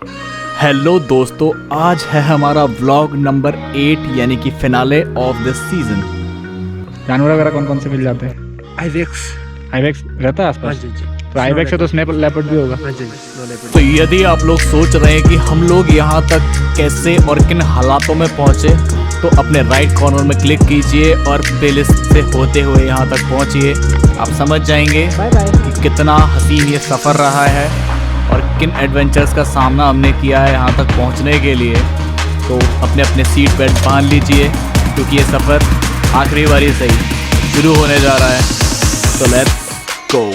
Hello दोस्तों, आज है हमारा व्लॉग नंबर 8 यानी कि फिनाले ऑफ दिस सीजन। जानवर वगैरह कौन कौन से मिल जाते हैं? आइबेक्स रहता है आसपास। तो आइबेक्स से तो स्नेक लेपर्ड भी होगा। तो यदि आप लोग सोच रहे हैं कि हम लोग यहाँ तक कैसे और किन हालातों में पहुँचे, तो अपने राइट कॉर्नर में क्लिक कीजिए और प्लेलिस्ट से होते हुए यहाँ तक पहुँचिए। आप समझ जाएंगे कि कितना हसीन ये सफ़र रहा है और किन एडवेंचर्स का सामना हमने किया है यहाँ तक पहुँचने के लिए। तो अपने अपने सीट बेल्ट बांध लीजिए, क्योंकि ये सफ़र आखिरी बारी सही शुरू होने जा रहा है। तो लेट्स गो।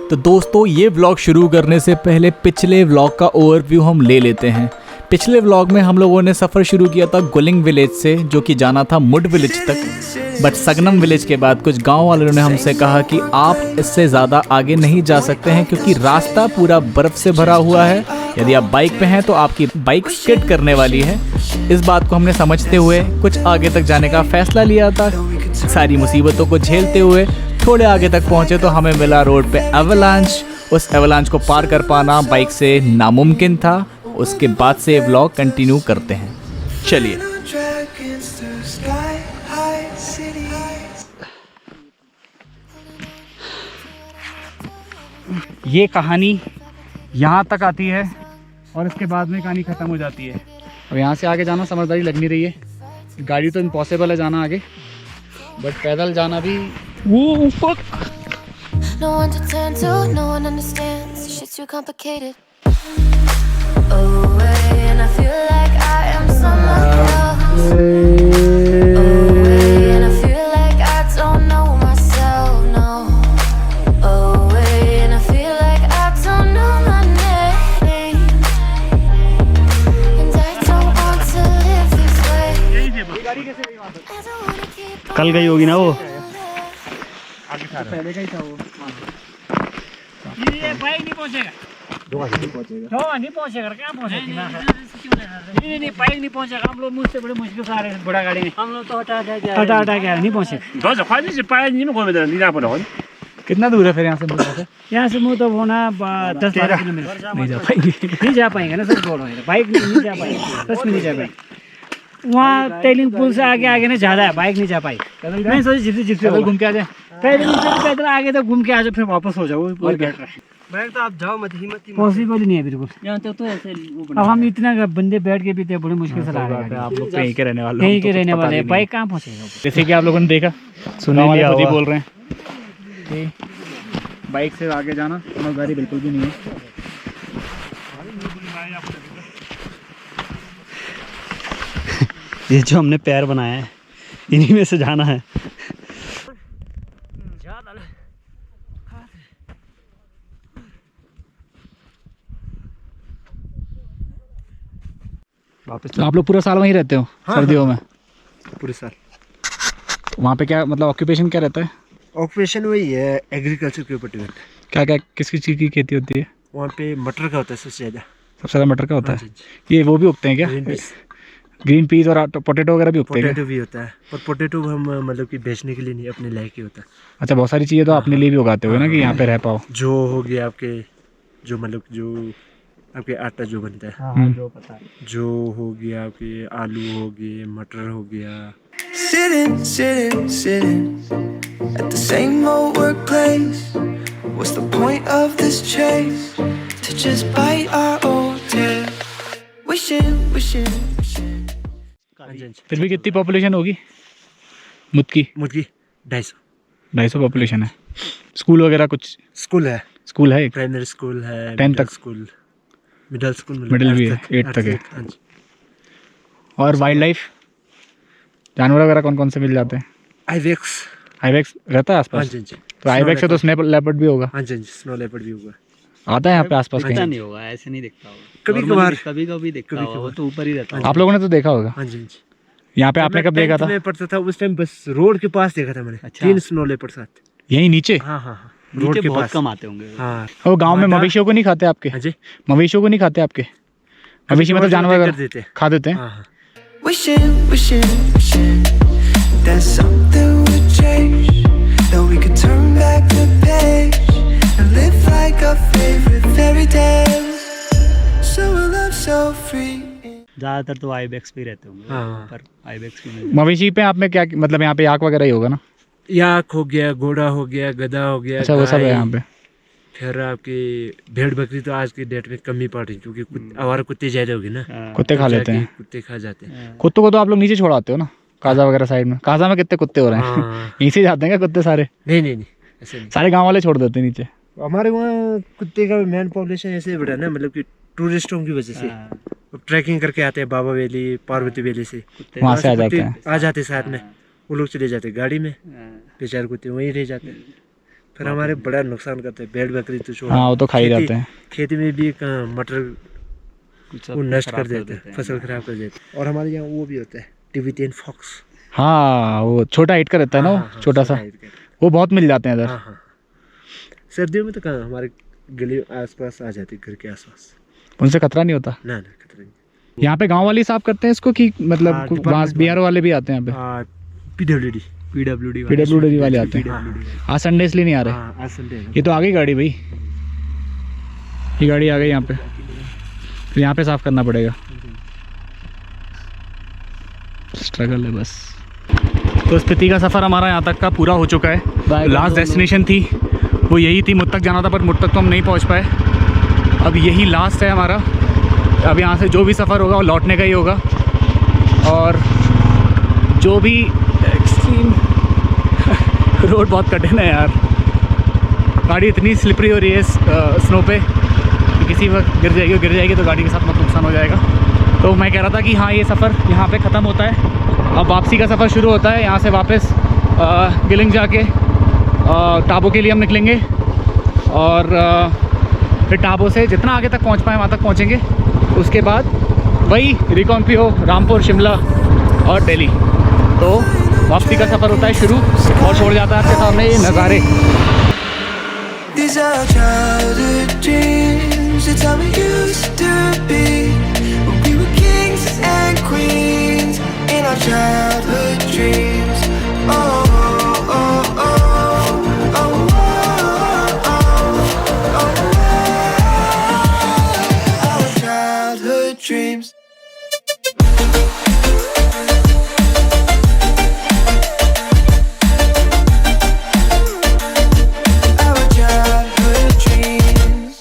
तो दोस्तों, ये व्लॉग शुरू करने से पहले पिछले व्लॉग का ओवरव्यू हम ले लेते हैं। पिछले व्लॉग में हम लोगों ने सफ़र शुरू किया था गुलिंग विलेज से, जो कि जाना था मुड विलेज तक। बट सगनम विलेज के बाद कुछ गांव वालों ने हमसे कहा कि आप इससे ज़्यादा आगे नहीं जा सकते हैं, क्योंकि रास्ता पूरा बर्फ़ से भरा हुआ है। यदि आप बाइक पे हैं तो आपकी बाइक स्किड करने वाली है। इस बात को हमने समझते हुए कुछ आगे तक जाने का फ़ैसला लिया था। सारी मुसीबतों को झेलते हुए थोड़े आगे तक पहुँचे तो हमें मिला रोड पे एवलांच। उस एवलांच को पार कर पाना बाइक से नामुमकिन था। उसके बाद से व्लॉग कंटिन्यू करते हैं, चलिए। ये कहानी यहाँ तक आती है और इसके बाद में कहानी ख़त्म हो जाती है। अब यहाँ से आगे जाना समझदारी लग नहीं रही है। गाड़ी तो इम्पॉसिबल है जाना आगे, बट पैदल जाना भी वो fuck. No one to turn to, no one understands. Shit's too complicated. Away and I feel like I am someone else. Away and I feel like I don't know myself, no. Away and I feel like I don't know my name. And I don't want to live this way. I don't wanna keep कल गई होगी ना वो। पहले का ही था वो। ये बाइक नहीं पहुंचेगा। नहीं पहुंचेगा, क्या पहुंचेगा? नहीं बाइक नहीं पहुंचेगा। हम लोग मुझसे बड़े मुश्किल से आ रहे हैं बड़ा गाड़ी में। हम लोग तो हटा के नहीं पहुंचे। कितना दूर है फिर यहाँ से मुझे से? यहाँ से मुँह तो होना 10-12 किलोमीटर। नहीं जा पाएंगे ना सर, बोल रहे हैं बाइक नहीं जा पाएंगे, सच में नहीं जा पाएंगे। वहाँ टेलिंग पुल से आगे ना ज़्यादा है, बाइक नहीं जा पाई। मैं सोची जिससे घूम के आ जाए, पैदल आगे तक घूम के आ जाए, फिर वापस हो जाओ। बैठ तो आप जाओ मत, हिम्मत पॉसिबल ही नहीं है बिल्कुल। यहाँ तो ऐसे अब हम इतना बंदे बैठ के भी थे, बड़ी मुश्किल से ला रहे हैं। आप लोग कहीं के रहने वाले, कहीं के रहने वाले, बाइक कहाँ पहुँचेगा? जैसे कि आप लोगों ने देखा, सुना लिया, खुद ही बोल रहे हैं कि बाइक से आगे जाना समझदारी बिल्कुल भी नहीं है। ये जो हमने पैर बनाया है, इन्हीं में से जाना है। वापस तो आप लोग पूरा साल वहीं रहते हो? हाँ, सर्दियों में पूरे साल। वहाँ पे क्या मतलब ऑक्यूपेशन क्या रहता है? ऑक्यूपेशन वही है, एग्रीकल्चर के ऊपर डिपेंड। क्या क्या किस किस चीज़ की खेती होती है वहाँ पे? मटर का होता है सबसे ज़्यादा मटर का होता है। ये वो भी उगते हैं क्या? ग्रीन पीस और पोटैटो वगैरह भी उगते हैं? पोटैटो भी होता है, पर पोटैटो हम मतलब कि बेचने के लिए नहीं, अपने लायक ही होता है। अच्छा, बहुत सारी चीज़ें तो अपने लिए भी उगाते हो ना, कि यहाँ पे रह पाओ। जो हो गया आपके, जो मतलब जो आपके आटा जो बनता है, जो पता है, जो हो गया आपके आलू हो गए, मटर हो गया। Sitting at the same old workplace. What's the point of this chase? To just bite our old tail. Wishing. फिर भी कितनी पॉपुलेशन होगी मुद की? 250 पॉपुलेशन है। स्कूल वगैरह कुछ? स्कूल है एक प्राइमरी स्कूल है, 10 तक स्कूल, मिडिल स्कूल, मिडिल भी है, 8 तक है। हाँ जी। और वाइल्ड लाइफ जानवर वगैरह कौन कौन से मिल जाते हैं? आइबेक्स रहता है आसपास। हाँ जी। तो आइबेक्स से तो स्नेक लेपर्ड भी होगा। हाँ जी, स्नो लेपर्ड भी होगा। आता है यहाँ पे आसपास पता कहीं? नहीं होगा, ऐसे नहीं दिखता होगा। कभी दिखता होगा, वो तो ऊपर ही रहता है। आप लोगों ने तो देखा होगा। हाँ जी। यहाँ पे आपने कब देखा था? मैं पढ़ता था उस टाइम, बस रोड के पास देखा था मैंने। अच्छा। 3 स्नो लेपर्ड साथ। यहीं नीचे? हाँ, रोड के बहुत कम आते होंगे। हाँ। वो गांव में मवेशियों को नहीं खाते आपके? हाँ जी। मवेशियों को नहीं खाते आपके? मवेशी मतलब जानवर देते खा देते हैं। Wishing that something would change. ज़्यादातर तो आइबेक्स पे ही रहते होंगे। हाँ। पर आइबेक्स भी मिल मवेशी पे आप में क्या मतलब यहाँ पे याक वगैरह ही होगा ना? याक हो गया, घोड़ा हो गया, गधा हो गया, अच्छा वो सब है गाय, यहाँ पे। फिर आपकी भेड़ बकरी तो आज की डेट में कम ही पड़ रही क्योंकि आवारा कुत्ते ज्यादा होगी ना, कुत्ते खा तब लेते जाके हैं। कुत्ते खा जाते हैं। कुत्तों को तो आप लोग नीचे छोड़ाते हो ना, काजा वगैरह साइड में? काजा में कितने कुत्ते हो रहे हैं? हाँ। यहीं से जाते हैं क्या कुत्ते सारे? नहीं ऐसे नहीं। सारे गांव वाले छोड़ देते हैं नीचे? हमारे वहाँ कुत्ते का मेन पॉपुलेशन ऐसे बढ़ा ना, मतलब कि टूरिस्टों की वजह से ट्रैकिंग करके आते हैं बाबा वैली, पार्वती वैली से, वहाँ से आ जाते कुत्ते हैं। आ जाते साथ में, वो लोग चले जाते गाड़ी में, बेचारे कुत्ते वहीं रह जाते हैं, फिर हमारे बड़ा नुकसान करते हैं। भेड़ बकरी तो छोड़ो, हाँ वो तो खा ही खेती- जाते हैं। खेती में भी मटर कुछ वो नष्ट कर देते हैं, फसल खराब कर देते हैं। और हमारे यहाँ वो भी होता है टिबेटियन फॉक्स। हाँ वो छोटा हाइट का रहता है ना, वो छोटा सा, वो बहुत मिल जाते हैं इधर। हाँ। सर्दियों में तो कहाँ, हमारे गली आसपास आ जाते, घर के आसपास। उनसे खतरा नहीं होता? ना खतरा नहीं। यहाँ पे गांव वाले साफ करते हैं इसको कि मतलब हाँ, वहाँ डिपार्टमेंट BRO वाले भी आते हैं यहाँ PWD पे? PWD वाले आते हैं। आज संडे इसलिए नहीं आ रहे। हाँ, आज संडे है। ये तो आ गई गाड़ी भाई, ये गाड़ी आ गई यहाँ पे, फिर यहाँ पे साफ करना पड़ेगा। स्ट्रगल है बस। तो स्पीति का सफ़र हमारा यहाँ तक का पूरा हो चुका है। लास्ट डेस्टिनेशन थी वो यही थी, मुझ तक जाना था, पर मुझ तक तो हम नहीं पहुँच पाए। अब यही लास्ट है हमारा। अब यहाँ से जो भी सफ़र होगा वो लौटने का ही होगा। और जो भी एक्सट्रीम रोड बहुत कठिन है यार, गाड़ी इतनी स्लिपरी हो रही है स्नो पे कि किसी वक्त गिर जाएगी तो गाड़ी के साथ बहुत नुकसान हो जाएगा। तो मैं कह रहा था कि हाँ ये सफ़र यहाँ पे ख़त्म होता है, अब वापसी का सफ़र शुरू होता है। यहाँ से वापस गिलिंग जाके टाबो के लिए हम निकलेंगे और फिर टाबो से जितना आगे तक पहुँच पाए वहाँ तक पहुँचेंगे। उसके बाद वही रिकॉम्पियो, रामपुर, शिमला और दिल्ली। तो वापसी का सफ़र होता है शुरू और छोड़ जाता है आपके सामने ये नज़ारे। These are childhood dreams. It's how we used to be. We were kings and queens in our childhood dreams. Oh, oh, oh, oh, oh, oh, oh, our childhood dreams. Our childhood dreams.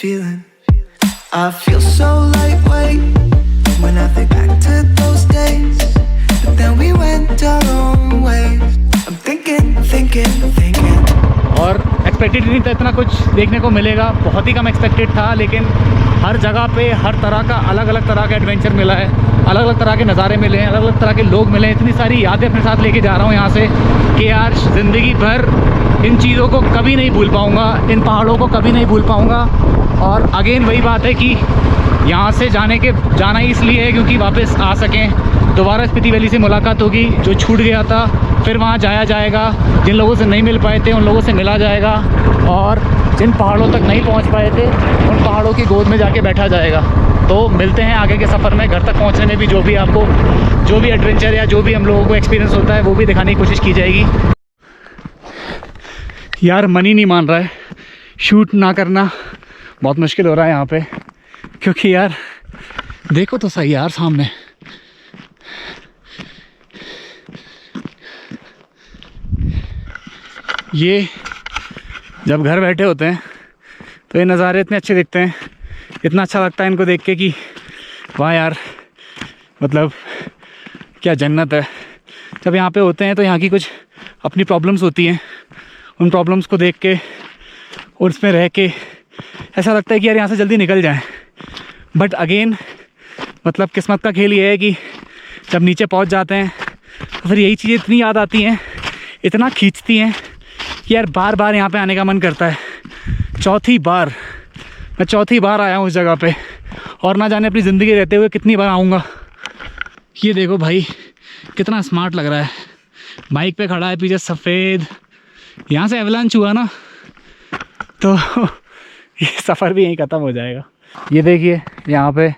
Feeling. I feel so lightweight when I think back to those days. But then we went our own ways. I'm thinking. और expected नहीं था इतना कुछ देखने को मिलेगा, बहुत ही कम expected था। लेकिन हर जगह पे हर तरह का अलग अलग तरह का एडवेंचर मिला है, अलग अलग तरह के नज़ारे मिले हैं, अलग अलग तरह के लोग मिले हैं। इतनी सारी यादें अपने साथ लेके जा रहा हूँ यहाँ से कि यार ज़िंदगी भर इन चीज़ों को कभी नहीं भूल पाऊँगा, इन पहाड़ों को कभी नहीं भूल पाऊँगा। और अगेन वही बात है कि यहाँ से जाना ही इसलिए है क्योंकि वापस आ सकें, दोबारा स्पीति वैली से मुलाकात होगी। जो छूट गया था फिर वहाँ जाया जाएगा, जिन लोगों से नहीं मिल पाए थे उन लोगों से मिला जाएगा, और जिन पहाड़ों तक नहीं पहुँच पाए थे उन पहाड़ों की गोद में जाके बैठा जाएगा। तो मिलते हैं आगे के सफ़र में। घर तक पहुँचने में भी जो भी एडवेंचर या जो भी हम लोगों को एक्सपीरियंस होता है वो भी दिखाने की कोशिश की जाएगी। यार मन ही नहीं मान रहा है, शूट ना करना बहुत मुश्किल हो रहा है यहाँ पे, क्योंकि यार देखो तो सही यार सामने ये जब घर बैठे होते हैं तो ये नज़ारे इतने अच्छे दिखते हैं, इतना अच्छा लगता है इनको देख के कि वाह यार, मतलब क्या जन्नत है। जब यहाँ पे होते हैं तो यहाँ की कुछ अपनी प्रॉब्लम्स होती हैं, उन प्रॉब्लम्स को देख के और उसमें रह के ऐसा लगता है कि यार यहाँ से जल्दी निकल जाएं। बट अगेन मतलब किस्मत का खेल ये है कि जब नीचे पहुँच जाते हैं तो फिर यही चीज़ें इतनी याद आती हैं, इतना खींचती हैं कि यार बार बार यहाँ पे आने का मन करता है। मैं चौथी बार आया हूँ उस जगह पे, और ना जाने अपनी ज़िंदगी रहते हुए कितनी बार आऊँगा। ये देखो भाई कितना स्मार्ट लग रहा है, बाइक पे खड़ा है, पीछे सफ़ेद। यहाँ से एवलांच हुआ ना तो ये सफ़र भी यहीं ख़त्म हो जाएगा। ये देखिए यहाँ पे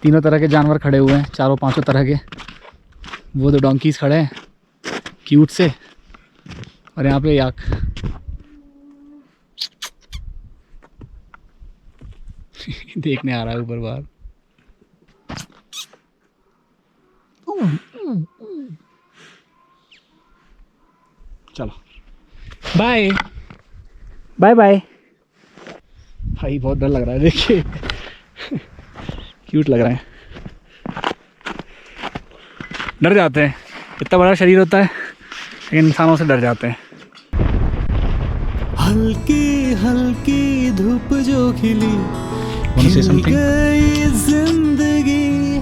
तीनों तरह के जानवर खड़े हुए हैं, चारों पांचों तरह के। वो तो डोंकीज खड़े हैं क्यूट से, और यहाँ पे याक। देखने आ रहा है ऊपर बाहर। चलो बाय बाय बाय। भाई बहुत डर लग रहा है, देखिए क्यूट लग रहा है। डर जाते हैं, इतना बड़ा शरीर होता है लेकिन इंसानों से डर जाते हैं। हल्की हल्की धूप जो खिली, Wanna say खिल something? गई जिंदगी,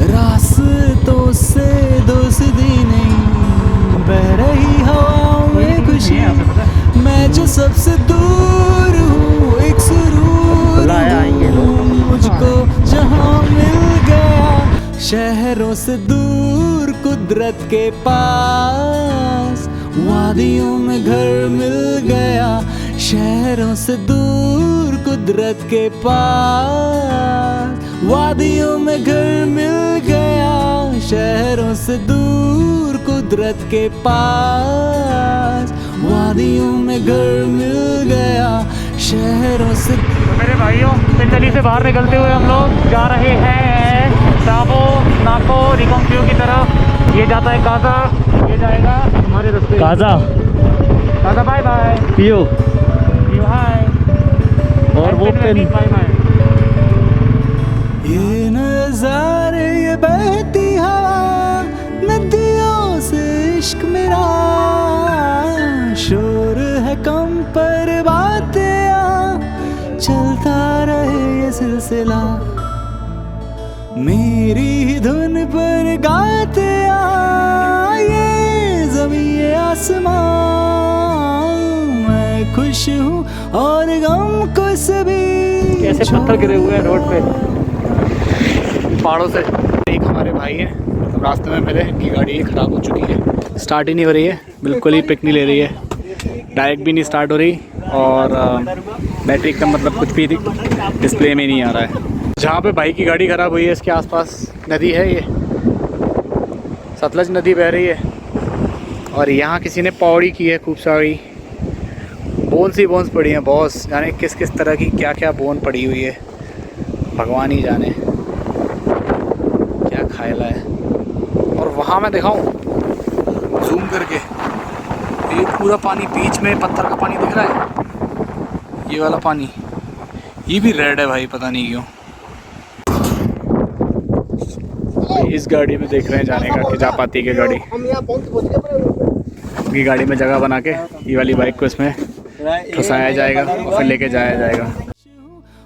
रास्तों से दोस्ती नहीं, बह रही हवाओं में खुशी, मैं जो सबसे दूर हूँ एक सुरूर हूँ, मुझको जहाँ मिल गया शहरों से दूर कुदरत के पास, वादियों में घर मिल गया शहरों से दूर कुदरत के पास, वादियों में घर मिल गया शहरों से दूर कुदरत के पास, वादियों में घर मिल गया शहरों से। तो मेरे भाइयों, सिंदली से बाहर निकलते हुए हम लोग जा रहे हैं साबो नाको रिकॉन्क्यू की तरफ। ये जाता है काजा, ये जाएगा हमारे रास्ते काजा काजा। बाय बाय पियो, पियो हाय। और वो पेन। Bye bye. ये नजारे, ये बहती हवा, नदियों से इश्क मेरा, शोर है कम पर बातें आ, चलता रहे ये सिलसिला, मेरी ही धुन पर गाते आ, ये ज़मीं ये आसमां, मैं खुश हूँ और गम कुछ भी। कैसे पत्थर गिरे हुए हैं रोड पे पहाड़ों से। एक हमारे भाई हैं, मतलब रास्ते में मिले, इनकी गाड़ी ख़राब हो चुकी है, स्टार्ट ही नहीं हो रही है, बिल्कुल ही पिक नहीं ले रही है, डायरेक्ट भी नहीं स्टार्ट हो रही, और बैटरी का मतलब कुछ भी डिस्प्ले में नहीं आ रहा है। जहाँ पे भाई की गाड़ी ख़राब हुई है इसके आसपास नदी है, ये सतलज नदी बह रही है, और यहाँ किसी ने पौड़ी की है खूब सारी, बोन्स ही बोन्स पड़ी हैं, बॉस जाने किस किस तरह की क्या क्या बोन पड़ी हुई है, भगवान ही जाने क्या खायला है। और वहाँ मैं दिखाऊं जूम करके, ये पूरा पानी बीच में पत्थर का पानी दिख रहा है, ये वाला पानी, ये भी रेड है भाई, पता नहीं क्यों। इस गाड़ी में देख रहे हैं जाने का कि जा पाती है गाड़ी, ये गाड़ी में जगह बना के ये वाली बाइक को इसमें फंसाया जाएगा और फिर लेके जाया जाएगा।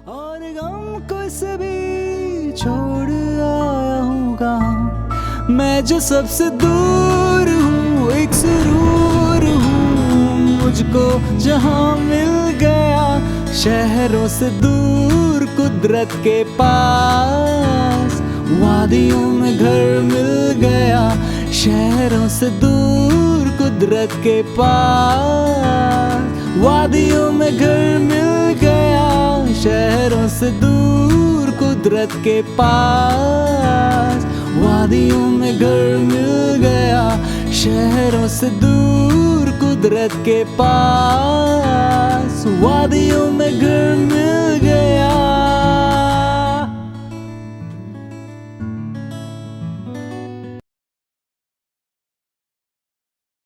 और गम को सभी छोड़ आया हूँ कहाँ, मैं जो सबसे दूर हूँ एक सुरूर हूँ, मुझको जहाँ मिल गया शहरों से दूर कुदरत के पास, वादियों में घर मिल गया शहरों से दूर कुदरत के पास, वादियों में घर मिल गया शहरों से दूर कुदरत के पास, वादियों में घर मिल गया शहरों से दूर कुदरत के पास, वादियों में घर मिल